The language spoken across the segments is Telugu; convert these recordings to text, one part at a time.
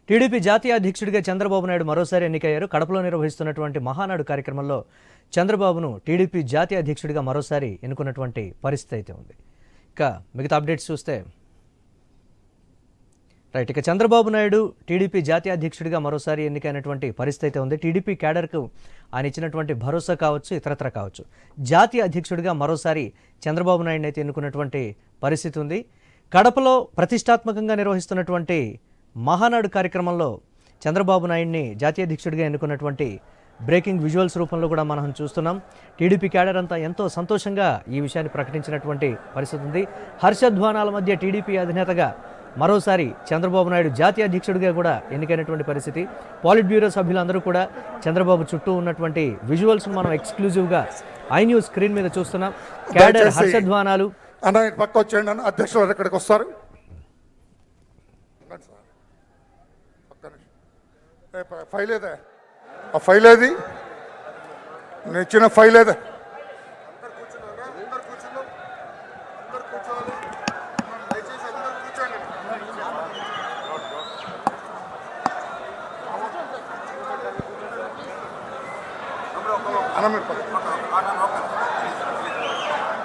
టీడీపీ జాతీయ అధ్యక్షుడిగా చంద్రబాబు నాయుడు మరోసారి ఎన్నికయ్యారు. కడపలో నిర్వహిస్తున్నటువంటి మహానాడు కార్యక్రమంలో చంద్రబాబును టీడీపీ జాతీయ అధ్యక్షుడిగా మరోసారి ఎన్నుకున్నటువంటి పరిస్థితి అయితే ఉంది. ఇక మిగతా అప్డేట్స్ చూస్తే ఇక చంద్రబాబు నాయుడు టీడీపీ జాతీయ అధ్యక్షుడిగా మరోసారి ఎన్నికైనటువంటి పరిస్థితి అయితే ఉంది. టీడీపీ క్యాడర్కు ఆయన ఇచ్చినటువంటి భరోసా కావచ్చు, ఇతరత్ర కావచ్చు, జాతీయ అధ్యక్షుడిగా మరోసారి చంద్రబాబు నాయుడుని అయితే ఎన్నుకున్నటువంటి పరిస్థితి ఉంది. కడపలో ప్రతిష్టాత్మకంగా నిర్వహిస్తున్నటువంటి మహానాడు కార్యక్రమంలో చంద్రబాబు నాయుడిని జాతీయ అధ్యక్షుడిగా ఎన్నుకున్నటువంటి బ్రేకింగ్ విజువల్స్ రూపంలో కూడా మనం చూస్తున్నాం. టీడీపీ క్యాడర్ అంతా ఎంతో సంతోషంగా ఈ విషయాన్ని ప్రకటించినటువంటి పరిస్థితి ఉంది. హర్షధ్వానాల మధ్య టీడీపీ అధినేతగా మరోసారి చంద్రబాబు నాయుడు జాతీయ అధ్యక్షుడిగా కూడా ఎన్నికైనటువంటి పరిస్థితి. పాలిట్ బ్యూరో సభ్యులందరూ కూడా చంద్రబాబు చుట్టూ ఉన్నటువంటి విజువల్స్ మనం ఎక్స్క్లూజివ్గా ఐ న్యూస్ స్క్రీన్ మీద చూస్తున్నాం. క్యాడర్ హర్షధ్వానాలు. పక్క వచ్చేయండి అన్న, అధ్యక్షులు ఇక్కడికి వస్తారు. ఫైల్ ఏదే, ఆ ఫైల్ ఏది, నేను ఇచ్చిన ఫైల్ ఏదే.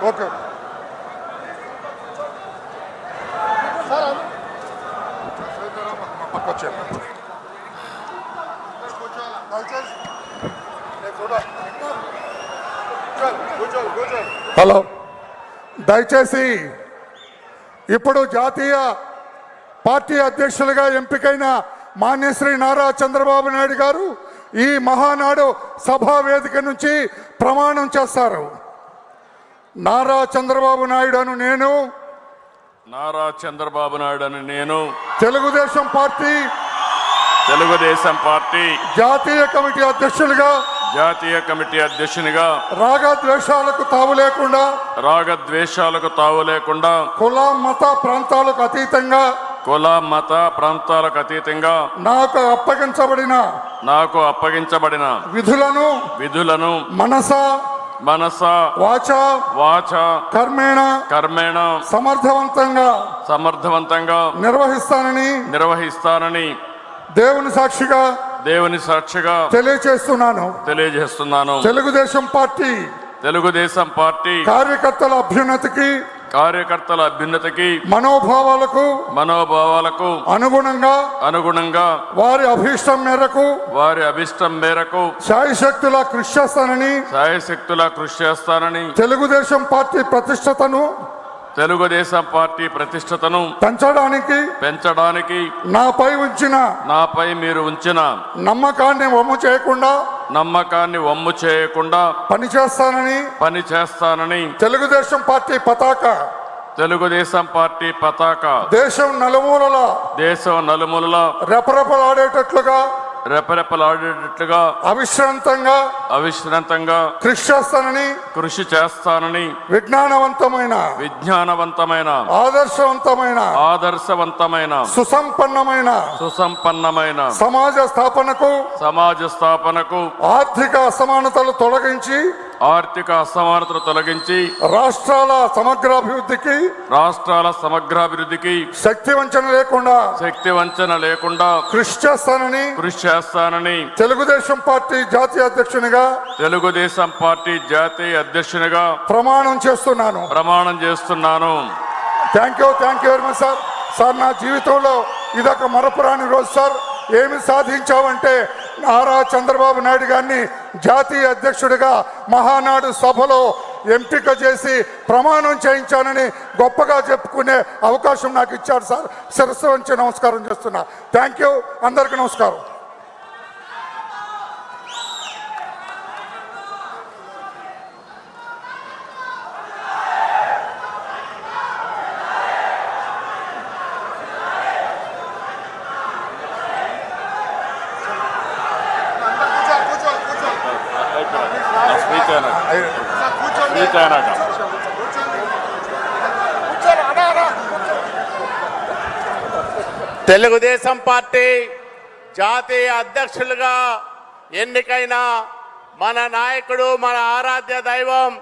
ఓకే పక్క వచ్చేయండి. హలో, దయచేసి ఇప్పుడు జాతీయ పార్టీ అధ్యక్షులుగా ఎంపికైన మాన్యశ్రీ నారా చంద్రబాబు నాయుడు గారు ఈ మహానాడు సభా వేదిక నుంచి ప్రమాణం చేస్తారు. నారా చంద్రబాబు నాయుడు అను నేను తెలుగుదేశం పార్టీ జాతీయ కమిటీ అధ్యక్షునిగా రాగద్వేషాలకు తావు లేకుండా కుల మత ప్రాంతాలకు అతీతంగా నాకు అప్పగించబడిన విధులను మనస వాచ కర్మేణ సమర్థవంతంగా నిర్వహిస్తానని దేవుని సాక్షిగా తెలియజేస్తున్నాను. తెలుగుదేశం పార్టీ కార్యకర్తల అభ్యున్నతికి మనోభావాలకు అనుగుణంగా వారి అభిష్టం మేరకు శాయశక్తులా కృషి చేస్తానని తెలుగుదేశం పార్టీ ప్రతిష్టతను పెంచడానికి నాపై మీరు ఉంచిన నమ్మకాన్ని వమ్ము చేయకుండా పనిచేస్తానని తెలుగుదేశం పార్టీ పతాక దేశం నలుమూలల రెపరెపలాడేటట్లుగా అవిశ్రాంతంగా కృషి చేస్తానని విజ్ఞానవంతమైన ఆదర్శవంతమైన సుసంపన్నమైన సమాజ స్థాపనకు ఆర్థిక అసమానతలు తొలగించి రాష్ట్రాల సమగ్రాభివృద్ధికి శక్తి వంచన లేకుండా కృషి చేస్తానని తెలుగుదేశం పార్టీ జాతీయ అధ్యక్షునిగా ప్రమాణం చేస్తున్నాను. Thank you very much sir. నా జీవితంలో ఇదొక మరపురాని రోజు సార్. ఏమి సాధించావంటే నారా చంద్రబాబు నాయుడు గారిని జాతీయ అధ్యక్షుడిగా మహానాడు సభలో ఎంపిక చేసి ప్రమాణం చేయించానని గొప్పగా చెప్పుకునే అవకాశం నాకు ఇచ్చారు సార్. శిరస్సు వంచి నమస్కారం చేస్తున్నా. థ్యాంక్ యూ, అందరికీ నమస్కారం. తెలుగుదేశం పార్టీ జాతీయ అధ్యక్షులుగా ఎన్నికైన మన నాయకుడు, మన ఆరాధ్య దైవం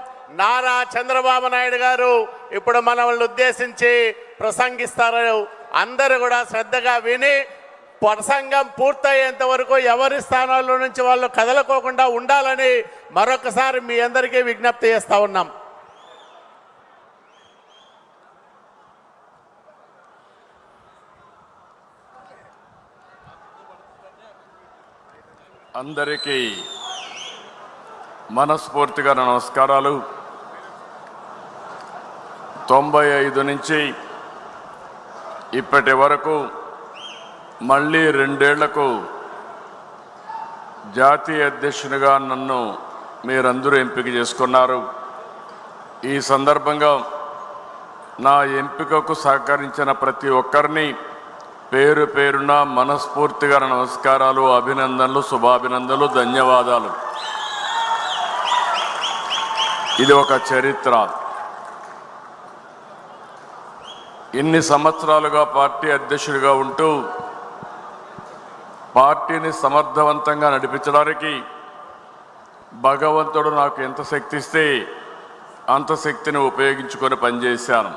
నారా చంద్రబాబు నాయుడు గారు ఇప్పుడు మనల్ని ఉద్దేశించి ప్రసంగిస్తారు. అందరూ కూడా శ్రద్ధగా విని ప్రసంగం పూర్తయ్యేంత వరకు ఎవరి స్థానాల్లో నుంచి వాళ్ళు కదలకోకుండా ఉండాలని మరొకసారి మీ అందరికీ విజ్ఞప్తి చేస్తా ఉన్నాం. అందరికీ మనస్ఫూర్తిగా నమస్కారాలు. 95 నుంచి ఇప్పటి వరకు మళ్ళీ 2 ఏళ్లకు జాతీయ అధ్యక్షునిగా నన్ను మీరందరూ ఎంపిక చేసుకున్నారు. ఈ సందర్భంగా నా ఎంపికకు సహకరించిన ప్రతి ఒక్కరిని పేరు పేరున మనస్ఫూర్తిగా నమస్కారాలు, అభినందనలు, శుభాభినందనలు, ధన్యవాదాలు. ఇది ఒక చరిత్ర. ఇన్ని సంవత్సరాలుగా పార్టీ అధ్యక్షుడిగా ఉంటూ పార్టీని సమర్థవంతంగా నడిపించడానికి భగవంతుడు నాకు ఎంత శక్తి ఇస్తే అంత శక్తిని ఉపయోగించుకొని పనిచేశాను.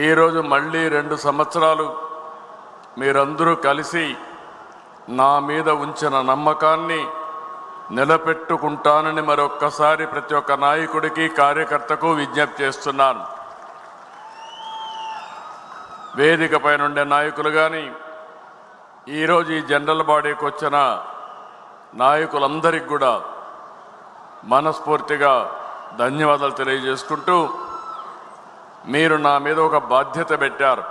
ఈరోజు మళ్ళీ 2 సంవత్సరాలు మీరందరూ కలిసి నా మీద ఉంచిన నమ్మకాన్ని నిలబెట్టుకుంటానని మరొక్కసారి ప్రతి ఒక్క నాయకుడికి, కార్యకర్తకు విజ్ఞప్తి చేస్తున్నాను. వేదిక పైన ఉండే నాయకులు కానీ, ఈరోజు ఈ జనరల్ బాడీకి వచ్చిన నాయకులందరికీ కూడా మనస్ఫూర్తిగా ధన్యవాదాలు తెలియజేసుకుంటూ, మీరు నా మీద ఒక బాధ్యత పెట్టారు.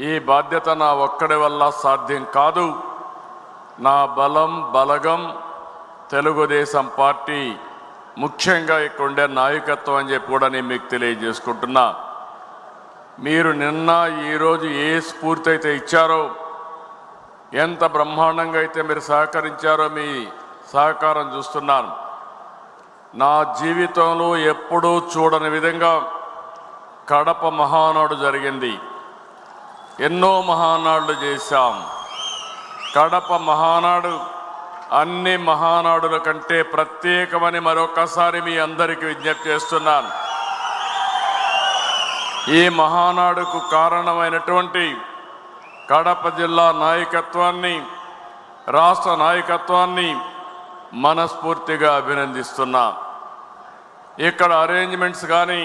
ఈ బాధ్యత నా ఒక్కడి వల్ల సాధ్యం కాదు. నా బలం, బలగం తెలుగుదేశం పార్టీ, ముఖ్యంగా ఇక్కడ ఉండే నాయకత్వం అని చెప్పి కూడా నేను మీకు తెలియజేసుకుంటున్నా. మీరు నిన్న ఈరోజు ఏ స్ఫూర్తి అయితే ఇచ్చారో, ఎంత బ్రహ్మాండంగా అయితే మీరు సహకరించారో మీ సహకారం చూస్తున్నాను. నా జీవితంలో ఎప్పుడూ చూడని విధంగా కడప మహానాడు జరిగింది. ఎన్నో మహానాడులు చేశాం. కడప మహానాడు అన్ని మహానాడుల కంటే ప్రత్యేకమని మరొకసారి మీ అందరికీ విజ్ఞప్తి చేస్తున్నాను. ఈ మహానాడుకు కారణమైనటువంటి కడప జిల్లా నాయకత్వాన్ని, రాష్ట్ర నాయకత్వాన్ని మనస్ఫూర్తిగా అభినందిస్తున్నా. ఇక్కడ అరేంజ్మెంట్స్ కానీ,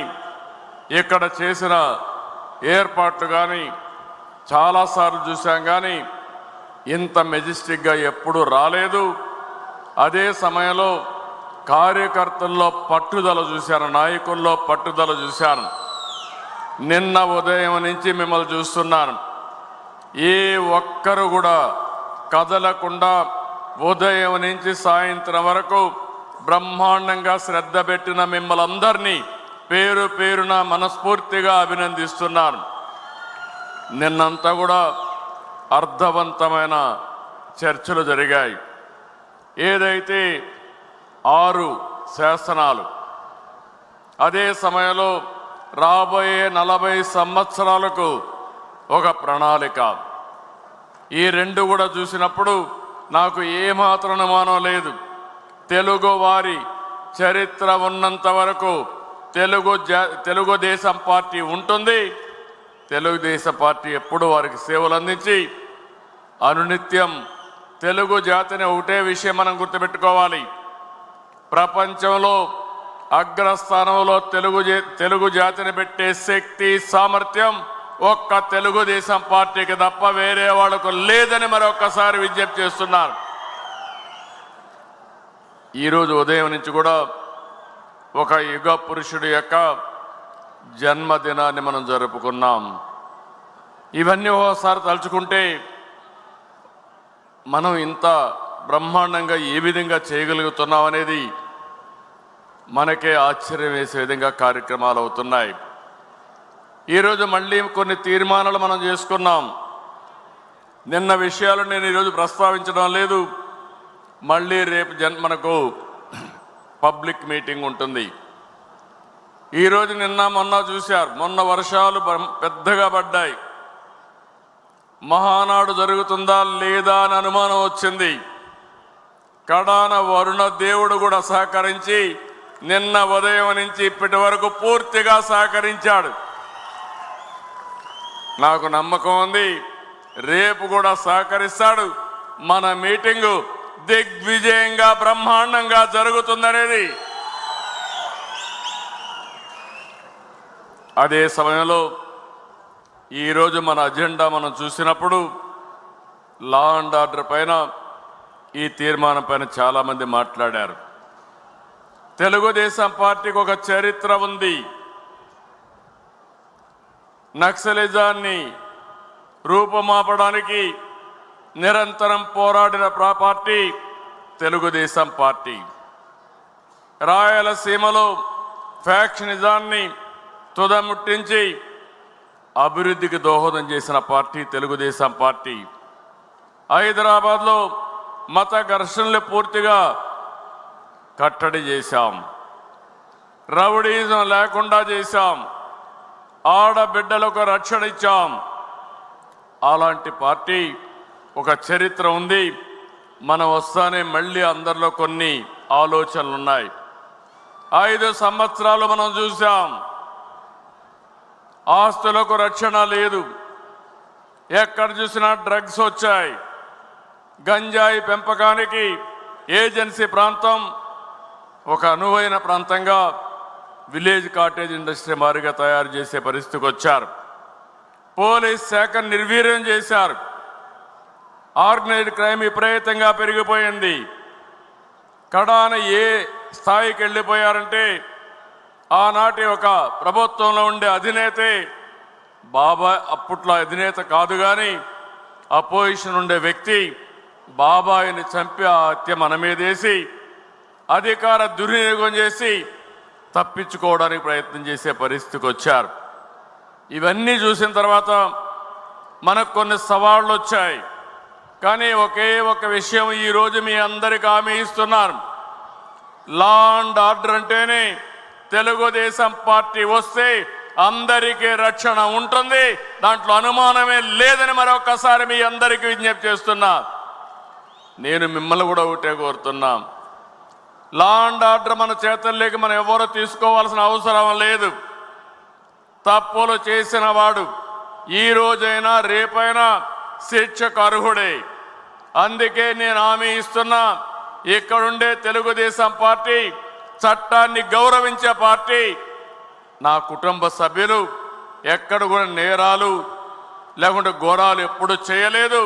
ఇక్కడ చేసిన ఏర్పాట్లు కానీ చాలాసార్లు చూసాం, కానీ ఇంత మెజెస్టిక్గా ఎప్పుడూ రాలేదు. అదే సమయంలో కార్యకర్తల్లో పట్టుదల చూశాను, నాయకుల్లో పట్టుదల చూశాను. నిన్న ఉదయం నుంచి మిమ్మల్ని చూస్తున్నాను. ఏ ఒక్కరు కూడా కదలకుండా ఉదయం నుంచి సాయంత్రం వరకు బ్రహ్మాండంగా శ్రద్ధ పెట్టిన మిమ్మల్ని అందరినీ పేరు పేరున మనస్ఫూర్తిగా అభినందిస్తున్నాను. నిన్నంతా కూడా అర్థవంతమైన చర్చలు జరిగాయి. ఏదైతే 6 శాసనాలు, అదే సమయంలో రాబోయే 40 సంవత్సరాలకు ఒక ప్రణాళిక, ఈ 2 కూడా చూసినప్పుడు నాకు ఏమాత్రం అనుమానం లేదు. తెలుగు వారి చరిత్ర ఉన్నంత వరకు తెలుగుదేశం పార్టీ ఉంటుంది. తెలుగుదేశం పార్టీ ఎప్పుడు వారికి సేవలు అందించి అనునిత్యం తెలుగు జాతిని ఒకటే విషయం మనం గుర్తుపెట్టుకోవాలి. ప్రపంచంలో అగ్రస్థానంలో తెలుగు జాతిని పెట్టే శక్తి, సామర్థ్యం ఒక్క తెలుగుదేశం పార్టీకి తప్ప వేరే వాళ్ళకు లేదని మరొకసారి విజ్ఞప్తి చేస్తున్నారు. ఈరోజు ఉదయం నుంచి కూడా ఒక యుగ పురుషుడి యొక్క జన్మదినాన్ని మనం జరుపుకున్నాం. ఇవన్నీ ఒకసారి తలుచుకుంటే మనం ఇంత బ్రహ్మాండంగా ఏ విధంగా చేయగలుగుతున్నాం అనేది మనకే ఆశ్చర్యం వేసే విధంగా కార్యక్రమాలు అవుతున్నాయి. ఈరోజు మళ్ళీ కొన్ని తీర్మానాలు మనం చేసుకున్నాం. నిన్న విషయాలు నేను ఈరోజు ప్రస్తావించడం లేదు. మళ్ళీ రేపు మనకు పబ్లిక్ మీటింగ్ ఉంటుంది. ఈరోజు నిన్న మొన్న చూశారు, మొన్న వర్షాలు పెద్దగా పడ్డాయి. మహానాడు జరుగుతుందా లేదా అని అనుమానం వచ్చింది. కడాన వరుణ దేవుడు కూడా సహకరించి నిన్న ఉదయం నుంచి ఇప్పటి వరకు పూర్తిగా సహకరించాడు. నాకు నమ్మకం ఉంది రేపు కూడా సహకరిస్తాడు. మన మీటింగు దిగ్విజయంగా బ్రహ్మాండంగా జరుగుతుందనేది. అదే సమయంలో ఈరోజు మన అజెండా మనం చూసినప్పుడు లా అండ్ ఆర్డర్ పైన ఈ తీర్మానం పైన చాలామంది మాట్లాడారు. తెలుగుదేశం పార్టీకి ఒక చరిత్ర ఉంది. నక్సలిజాన్ని రూపుమాపడానికి నిరంతరం పోరాడిన పార్టీ తెలుగుదేశం పార్టీ. రాయలసీమలో ఫ్యాక్షనిజాన్ని తుదముట్టించి అభివృద్ధికి దోహదం చేసిన పార్టీ తెలుగుదేశం పార్టీ. హైదరాబాద్లో మత ఘర్షణలు పూర్తిగా కట్టడి చేశాం. రౌడీజం లేకుండా చేశాం. ఆడబిడ్డలకు రక్షణ ఇచ్చాం. అలాంటి పార్టీ ఒక చరిత్ర ఉంది. మనం వస్తానే మళ్ళీ అందరిలో కొన్ని ఆలోచనలు ఉన్నాయి. 5 సంవత్సరాలు మనం చూసాం. ఆస్తులకు రక్షణ లేదు. ఎక్కడ చూసినా డ్రగ్స్ వచ్చాయి. గంజాయి పెంపకానికి ఏజెన్సీ ప్రాంతం ఒక అనువైన ప్రాంతంగా విలేజ్ కాటేజ్ ఇండస్ట్రీ మారిగా తయారు చేసే పరిస్థితికి వచ్చారు. పోలీస్ శాఖ నిర్వీర్యం చేశారు. ఆర్గనైజ్డ్ క్రైమ్ విపరీతంగా పెరిగిపోయింది. కడాన ఏ స్థాయికి వెళ్ళిపోయారంటే ఆనాటి ఒక ప్రభుత్వంలో ఉండే అధినేతే బాబాయ్, అప్పట్లో అధినేత కాదు కానీ అపోజిషన్ ఉండే వ్యక్తి బాబాయిని చంపి ఆ హత్య మన మీదేసి అధికార దుర్వినియోగం చేసి తప్పించుకోవడానికి ప్రయత్నం చేసే పరిస్థితికి వచ్చారు. ఇవన్నీ చూసిన తర్వాత మనకు కొన్ని సవాళ్ళు వచ్చాయి. కానీ ఒకే ఒక విషయం ఈరోజు మీ అందరికీ హామీ ఇస్తున్నారు. లా అండ్ ఆర్డర్ అంటేనే తెలుగుదేశం పార్టీ వస్తే అందరికీ రక్షణ ఉంటుంది. దాంట్లో అనుమానమే లేదని మరొకసారి మీ అందరికీ విజ్ఞప్తి చేస్తున్నా. నేను మిమ్మల్ని కూడా ఒకటే కోరుతున్నా, లా అండ్ ఆర్డర్ మన చేతల్లోకి మనం ఎవరు తీసుకోవాల్సిన అవసరం లేదు. తప్పులు చేసిన వాడు ఈ రోజైనా రేపైనా శిక్షకు అర్హుడే. అందుకే నేను హామీ ఇస్తున్నా, ఇక్కడుండే తెలుగుదేశం పార్టీ చట్టాన్ని గౌరవించే పార్టీ. నా కుటుంబ సభ్యులు ఎక్కడ కూడా నేరాలు లేకుంటే ఘోరాలు ఎప్పుడు చేయలేదు.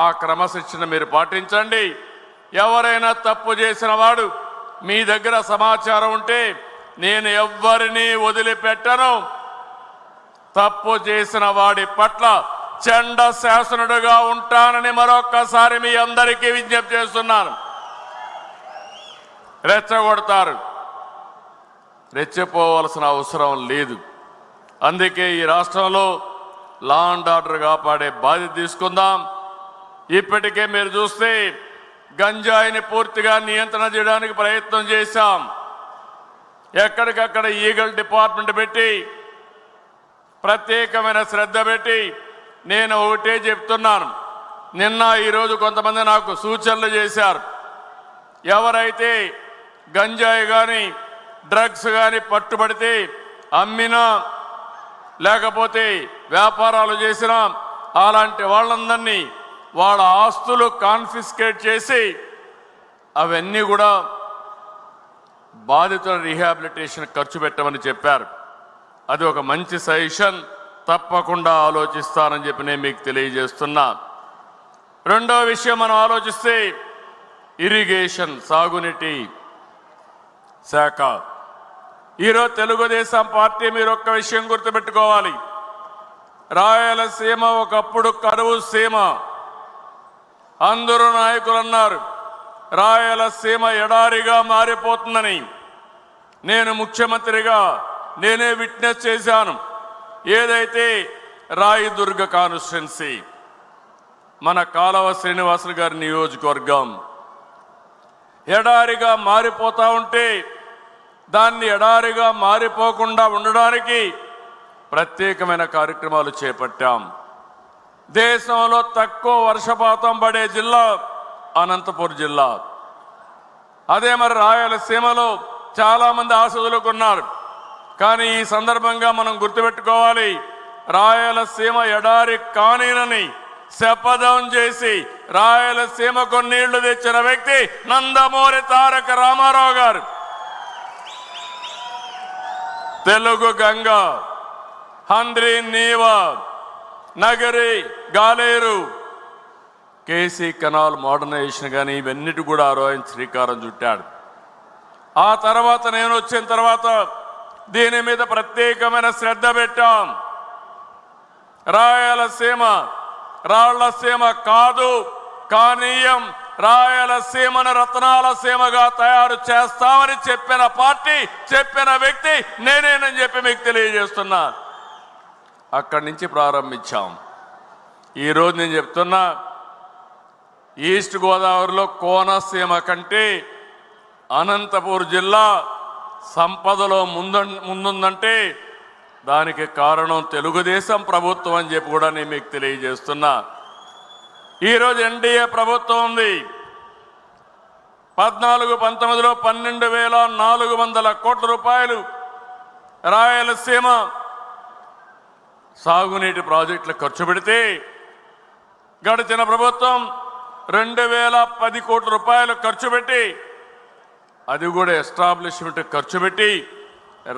ఆ క్రమశిక్షణ మీరు పాటించండి. ఎవరైనా తప్పు చేసిన వాడు మీ దగ్గర సమాచారం ఉంటే నేను ఎవ్వరినీ వదిలిపెట్టను. తప్పు చేసిన వాడి పట్ల చండ శాసనుడుగా ఉంటానని మరొక్కసారి మీ అందరికీ విజ్ఞప్తి చేస్తున్నాను. రెచ్చగొడతారు, రెచ్చిపోవలసిన అవసరం లేదు. అందుకే ఈ రాష్ట్రంలో లా అండ్ ఆర్డర్ కాపాడే బాధ్యత తీసుకుందాం. ఇప్పటికే మీరు చూస్తే గంజాయిని పూర్తిగా నియంత్రణ చేయడానికి ప్రయత్నం చేశాం. ఎక్కడికక్కడ ఈగల్ డిపార్ట్మెంట్ పెట్టి ప్రత్యేకమైన శ్రద్ధ పెట్టి నేను ఒకటే చెప్తున్నాను. నిన్న ఈరోజు కొంతమంది నాకు సూచనలు చేశారు. ఎవరైతే గంజాయి కానీ డ్రగ్స్ కానీ పట్టుబడితే అమ్మినా లేకపోతే వ్యాపారాలు చేసినా అలాంటి వాళ్ళందరినీ వాళ్ళ ఆస్తులు కాన్ఫిస్కేట్ చేసి అవన్నీ కూడా బాధితుల రీహాబిలిటేషన్ ఖర్చు పెట్టమని చెప్పారు. అది ఒక మంచి సజెషన్. తప్పకుండా ఆలోచిస్తానని చెప్పి నేను మీకు తెలియజేస్తున్నా. రెండో విషయం మనం ఆలోచిస్తే ఇరిగేషన్, సాగునీటి శాఖ. ఈరోజు తెలుగుదేశం పార్టీ మీరు ఒక్క విషయం గుర్తుపెట్టుకోవాలి. రాయలసీమ ఒకప్పుడు కరువు సీమ. అందరూ నాయకులు అన్నారు రాయలసీమ ఎడారిగా మారిపోతుందని. నేను ముఖ్యమంత్రిగా నేనే విట్నెస్ చేశాను. ఏదైతే రాయదుర్గ కాన్స్టిట్యున్సీ మన కాలవ శ్రీనివాసులు గారి నియోజకవర్గం ఎడారిగా మారిపోతా ఉంటే దాన్ని ఎడారిగా మారిపోకుండా ఉండడానికి ప్రత్యేకమైన కార్యక్రమాలు చేపట్టాం. దేశంలో తక్కువ వర్షపాతం పడే జిల్లా అనంతపురం జిల్లా. అదే మరి రాయలసీమలో చాలామంది ఆశలుకున్నారు. కానీ ఈ సందర్భంగా మనం గుర్తుపెట్టుకోవాలి, రాయలసీమ ఎడారి కానీనని శపథం చేసి రాయలసీమకు నీళ్లు తెచ్చిన వ్యక్తి నందమూరి తారక రామారావు గారు. Telugu Ganga, Handri Neeva, Nagari, Galeru, KC canal modernisation కానీ ఇవన్నిటి కూడా ఆయన శ్రీకారం చుట్టాడు. ఆ తర్వాత నేను వచ్చిన తర్వాత దీని మీద ప్రత్యేకమైన శ్రద్ధ పెట్టాం. రాయలసీమ రాళ్లసీమ కాదు, కానీయం రాయలసీమను రత్నాల సీమగా తయారు చేస్తామని చెప్పిన పార్టీ, చెప్పిన వ్యక్తి నేనేనని చెప్పి మీకు తెలియజేస్తున్నా. అక్కడి నుంచి ప్రారంభించాం. ఈరోజు నేను చెప్తున్నా, ఈస్ట్ గోదావరిలో కోనసీమ కంటే అనంతపూర్ జిల్లా సంపదలో ముందుందంటే దానికి కారణం తెలుగుదేశం ప్రభుత్వం అని చెప్పి కూడా నేను మీకు తెలియజేస్తున్నా. ఈరోజు ఎన్డీఏ ప్రభుత్వం ఉంది. 14-19లో 12,400 కోట్ల రూపాయలు రాయలసీమ సాగునీటి ప్రాజెక్టులు ఖర్చు పెడితే గడిచిన ప్రభుత్వం 2,010 కోట్ల రూపాయలు ఖర్చు పెట్టి, అది కూడా ఎస్టాబ్లిష్మెంట్ ఖర్చు పెట్టి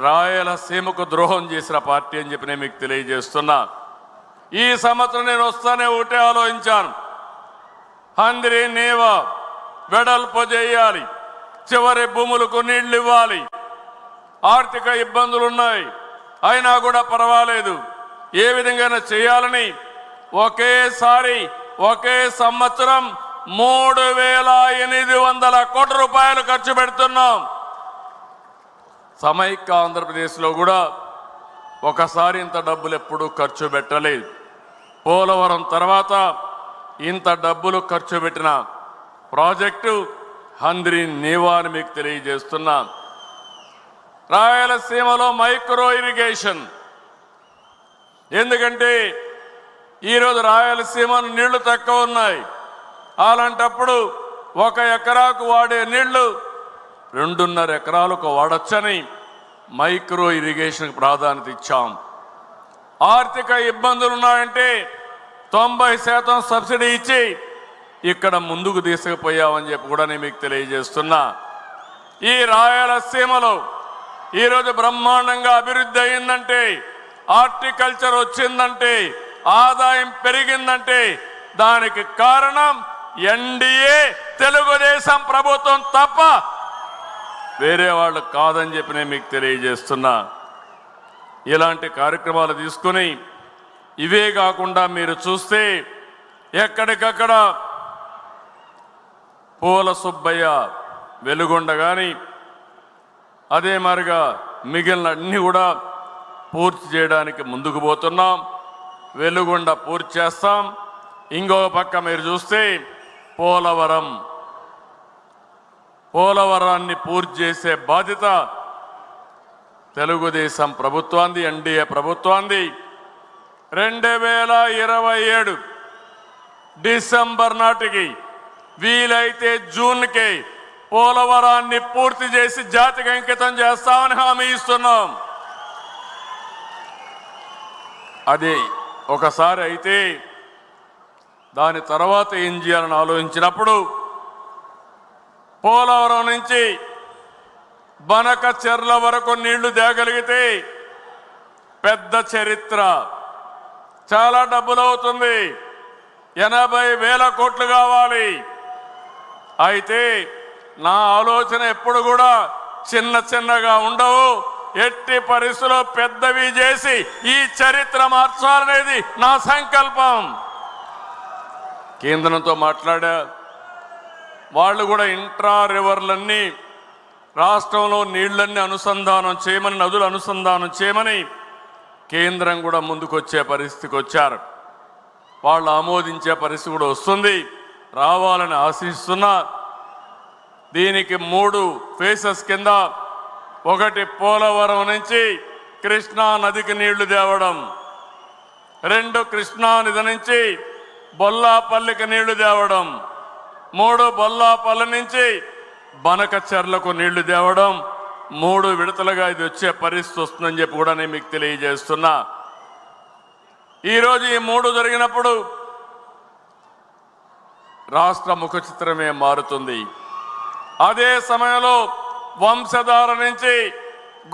రాయలసీమకు ద్రోహం చేసిన పార్టీ అని చెప్పి నేను మీకు తెలియజేస్తున్నా. ఈ సంవత్సరం నేను వస్తానే ఒకటే ఆలోచించాను, హంద్రీ నీవా వెడల్పు చేయాలి, చివరి భూములకు నీళ్లు ఇవ్వాలి. ఆర్థిక ఇబ్బందులున్నాయి, అయినా కూడా పర్వాలేదు, ఏ విధంగా చేయాలని ఒకేసారి ఒకే సంవత్సరం 3,800 కోట్ల రూపాయలు ఖర్చు పెడుతున్నాం. సమైక్య ఆంధ్రప్రదేశ్లో కూడా ఒకసారి ఇంత డబ్బులు ఎప్పుడూ ఖర్చు పెట్టలేదు. పోలవరం తర్వాత ఇంత డబ్బులు ఖర్చు పెట్టిన ప్రాజెక్టు హంద్రీ నీవా అని మీకు తెలియజేస్తున్నా. రాయలసీమలో మైక్రో ఇరిగేషన్, ఎందుకంటే ఈరోజు రాయలసీమను నీళ్లు తక్కువ ఉన్నాయి. అలాంటప్పుడు 1 ఎకరాకు వాడే నీళ్లు 2.5 ఎకరాలకు వాడొచ్చని మైక్రో ఇరిగేషన్కి ప్రాధాన్యత ఇచ్చాం. ఆర్థిక ఇబ్బందులు ఉన్నాయంటే 90% సబ్సిడీ ఇచ్చి ఇక్కడ ముందుకు తీసుకుపోయామని చెప్పి కూడా నేను మీకు తెలియజేస్తున్నా. ఈ రాయలసీమలో ఈరోజు బ్రహ్మాండంగా అభివృద్ధి అయిందంటే, హార్టికల్చర్ వచ్చిందంటే, ఆదాయం పెరిగిందంటే దానికి కారణం ఎన్డీఏ తెలుగుదేశం ప్రభుత్వం తప్ప వేరే వాళ్ళు కాదని చెప్పి నేను మీకు తెలియజేస్తున్నా. ఇలాంటి కార్యక్రమాలు తీసుకుని ఇవే కాకుండా మీరు చూస్తే ఎక్కడికక్కడ పూల సుబ్బయ్య, వెలుగొండ కానీ అదే మాదిరిగా మిగిలిన అన్ని కూడా పూర్తి చేయడానికి ముందుకు పోతున్నాం. వెలుగొండ పూర్తి చేస్తాం. ఇంకో పక్క మీరు చూస్తే పోలవరాన్ని పూర్తి చేసే బాధ్యత తెలుగుదేశం ప్రభుత్వాన్ని, ఎన్డీఏ ప్రభుత్వాన్ని. 2027 డిసెంబర్ నాటికి వీలైతే జూన్కి పోలవరాన్ని పూర్తి చేసి జాతికి అంకితం చేస్తామని హామీ ఇస్తున్నాం. అది ఒకసారి అయితే దాని తర్వాత ఏం చేయాలని ఆలోచించినప్పుడు పోలవరం నుంచి బనక చెర్ల వరకు నీళ్లు తేగలిగితే పెద్ద చరిత్ర, చాలా డబ్బులు అవుతుంది, 80,000 కోట్లు కావాలి. అయితే నా ఆలోచన ఎప్పుడు కూడా చిన్నగా ఉండవు, ఎట్టి పరిస్థితుల్లో పెద్దవి చేసి ఈ చరిత్ర మార్చాలనేది నా సంకల్పం. కేంద్రంతో మాట్లాడా, వాళ్ళు కూడా ఇంట్రా రివర్లన్నీ రాష్ట్రంలో నీళ్లన్నీ అనుసంధానం చేయమని, నదులు అనుసంధానం చేయమని కేంద్రం కూడా ముందుకొచ్చే పరిస్థితికి వచ్చారు. వాళ్ళు ఆమోదించే పరిస్థితి కూడా వస్తుంది, రావాలని ఆశిస్తున్నా. దీనికి 3 ఫేసెస్ కింద, ఒకటి పోలవరం నుంచి కృష్ణా నదికి నీళ్లు తేవడం, 2 కృష్ణా నది నుంచి బొల్లాపల్లికి నీళ్లు తేవడం, 3 బొల్లాపల్లి నుంచి బనక చెర్లకు నీళ్లు తేవడం. 3 విడతలుగా ఇది వచ్చే పరిస్థితి వస్తుందని చెప్పి కూడా నేను మీకు తెలియజేస్తున్నా. ఈరోజు ఈ 3 జరిగినప్పుడు రాష్ట్ర ముఖ చిత్రమే మారుతుంది. అదే సమయంలో వంశధార నుంచి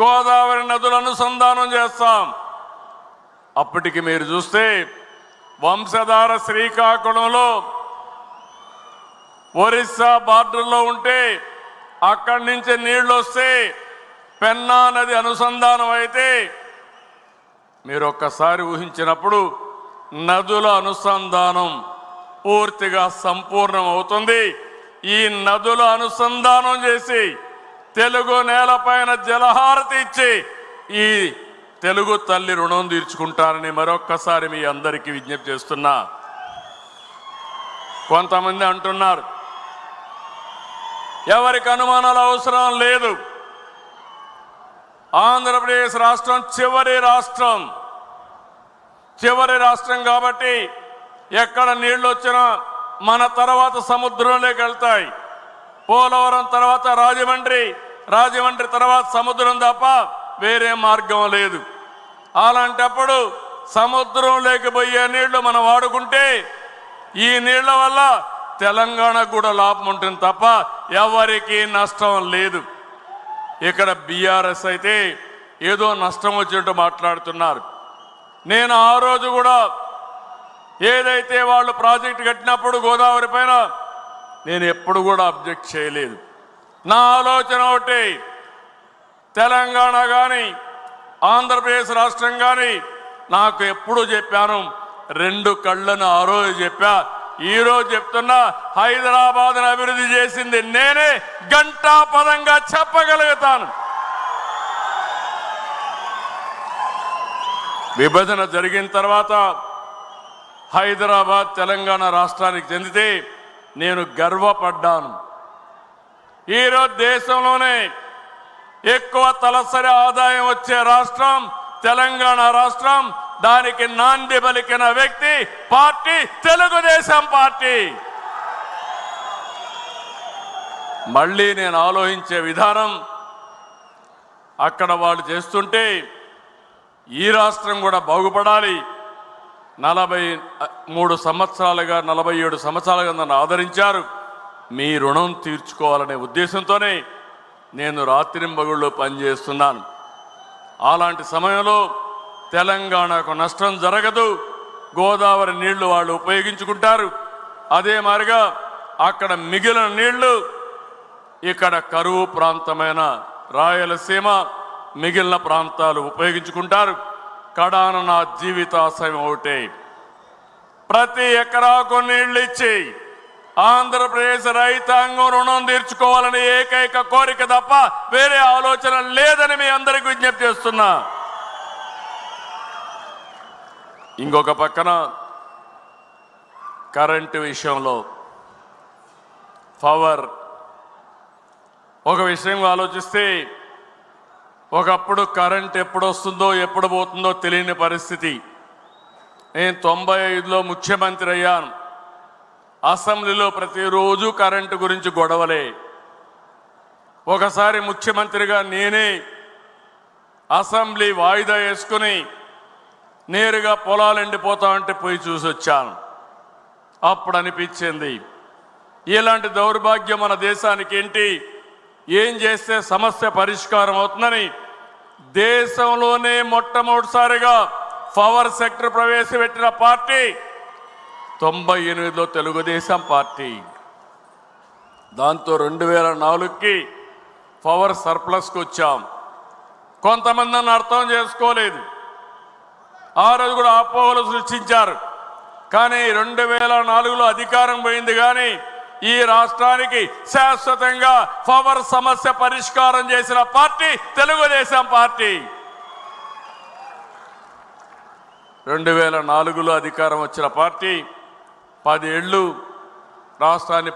గోదావరి నదుల అనుసంధానం చేస్తాం. అప్పటికి మీరు చూస్తే వంశధార శ్రీకాకుళంలో ఒరిస్సా బార్డర్లో ఉంటే అక్కడి నుంచి నీళ్లు వస్తే పెన్నా నది అనుసంధానం అయితే మీరు ఒక్కసారి ఊహించినప్పుడు నదుల అనుసంధానం పూర్తిగా సంపూర్ణం అవుతుంది. ఈ నదుల అనుసంధానం చేసి తెలుగు నేలపైన జలహారతి ఇచ్చి ఈ తెలుగు తల్లి రుణం తీర్చుకుంటారని మరొక్కసారి మీ అందరికీ విజ్ఞప్తి చేస్తున్నా. కొంతమంది అంటున్నారు ఎవరికి అనుమానాల అవసరం లేదు, ఆంధ్రప్రదేశ్ రాష్ట్రం చివరి రాష్ట్రం కాబట్టి ఎక్కడ నీళ్లు వచ్చినా మన తర్వాత సముద్రంలోకి వెళ్తాయి. పోలవరం తర్వాత రాజమండ్రి తర్వాత సముద్రం తప్ప వేరే మార్గం లేదు. అలాంటప్పుడు సముద్రంలోకి పోయే నీళ్లు మనం వాడుకుంటే ఈ నీళ్ల వల్ల తెలంగాణకు కూడా లాభం ఉంటుంది తప్ప ఎవరికి నష్టం లేదు. ఇక్కడ బీఆర్ఎస్ అయితే ఏదో నష్టం వచ్చినట్టు మాట్లాడుతున్నారు. నేను ఆ రోజు కూడా ఏదైతే వాళ్ళు ప్రాజెక్టు కట్టినప్పుడు గోదావరి పైన నేను ఎప్పుడు కూడా అబ్జెక్ట్ చేయలేదు. నా ఆలోచన ఒకటి, తెలంగాణ కానీ ఆంధ్రప్రదేశ్ రాష్ట్రం కానీ నాకు ఎప్పుడు చెప్పాను, రెండు కళ్ళను ఆ రోజు చెప్పా, ఈ రోజు చెప్తున్నా, హైదరాబాద్ను అభివృద్ధి చేసింది నేనే, గంటాపదంగా చెప్పగలుగుతాను. విభజన జరిగిన తర్వాత హైదరాబాద్ తెలంగాణ రాష్ట్రానికి చెందితే నేను గర్వపడ్డాను. ఈరోజు దేశంలోనే ఎక్కువ తలసరి ఆదాయం వచ్చే రాష్ట్రం తెలంగాణ రాష్ట్రం. దానికి నాంది పలికిన వ్యక్తి పార్టీ తెలుగుదేశం పార్టీ. మళ్ళీ నేను ఆలోచించే విధానం, అక్కడ వాళ్ళు చేస్తుంటే ఈ రాష్ట్రం కూడా బాగుపడాలి. 47 సంవత్సరాలుగా నన్ను ఆదరించారు. మీ రుణం తీర్చుకోవాలనే ఉద్దేశంతోనే నేను రాత్రింబగుళ్ళు పనిచేస్తున్నాను. అలాంటి సమయంలో తెలంగాణకు నష్టం జరగదు, గోదావరి నీళ్లు వాళ్ళు ఉపయోగించుకుంటారు. అదే మాదిరిగా అక్కడ మిగిలిన నీళ్లు ఇక్కడ కరువు ప్రాంతమైన రాయలసీమ మిగిలిన ప్రాంతాలు ఉపయోగించుకుంటారు. కడాన నా జీవితాశయం ఒకటే, ప్రతి ఎకరాకు నీళ్లు ఇచ్చి ఆంధ్రప్రదేశ్ రైతాంగం రుణం తీర్చుకోవాలని ఏకైక కోరిక తప్ప వేరే ఆలోచన లేదని మీ అందరికీ విజ్ఞప్తి చేస్తున్నా. ఇంకొక పక్కన కరెంటు విషయంలో పవర్ ఒక విషయం ఆలోచిస్తే, ఒకప్పుడు కరెంట్ ఎప్పుడు వస్తుందో ఎప్పుడు పోతుందో తెలియని పరిస్థితి. నేను 95లో ముఖ్యమంత్రి అయ్యాను. అసెంబ్లీలో ప్రతిరోజు కరెంటు గురించి గొడవలే. ఒకసారి ముఖ్యమంత్రిగా నేనే అసెంబ్లీ వాయిదా వేసుకుని నేరుగా పొలాలు ఎండిపోతా ఉంటే పోయి చూసి వచ్చాను. అప్పుడు అనిపించింది, ఇలాంటి దౌర్భాగ్యం మన దేశానికి ఏంటి, ఏం చేస్తే సమస్య పరిష్కారం అవుతుందని దేశంలోనే మొట్టమొదటిసారిగా పవర్ సెక్టర్ ప్రవేశపెట్టిన పార్టీ 98లో తెలుగుదేశం పార్టీ. దాంతో 2004కి పవర్ సర్ప్లస్కి వచ్చాం. కొంతమంది నన్ను అర్థం చేసుకోలేదు, ఆ రోజు కూడా అపోహలు సృష్టించారు. కానీ 2004లో అధికారం పోయింది, కానీ ఈ రాష్ట్రానికి శాశ్వతంగా పవర్ సమస్య పరిష్కారం చేసిన పార్టీ తెలుగుదేశం పార్టీ. 2004లో అధికారం వచ్చిన పార్టీ 10 ఏళ్ళు రాష్ట్రాన్ని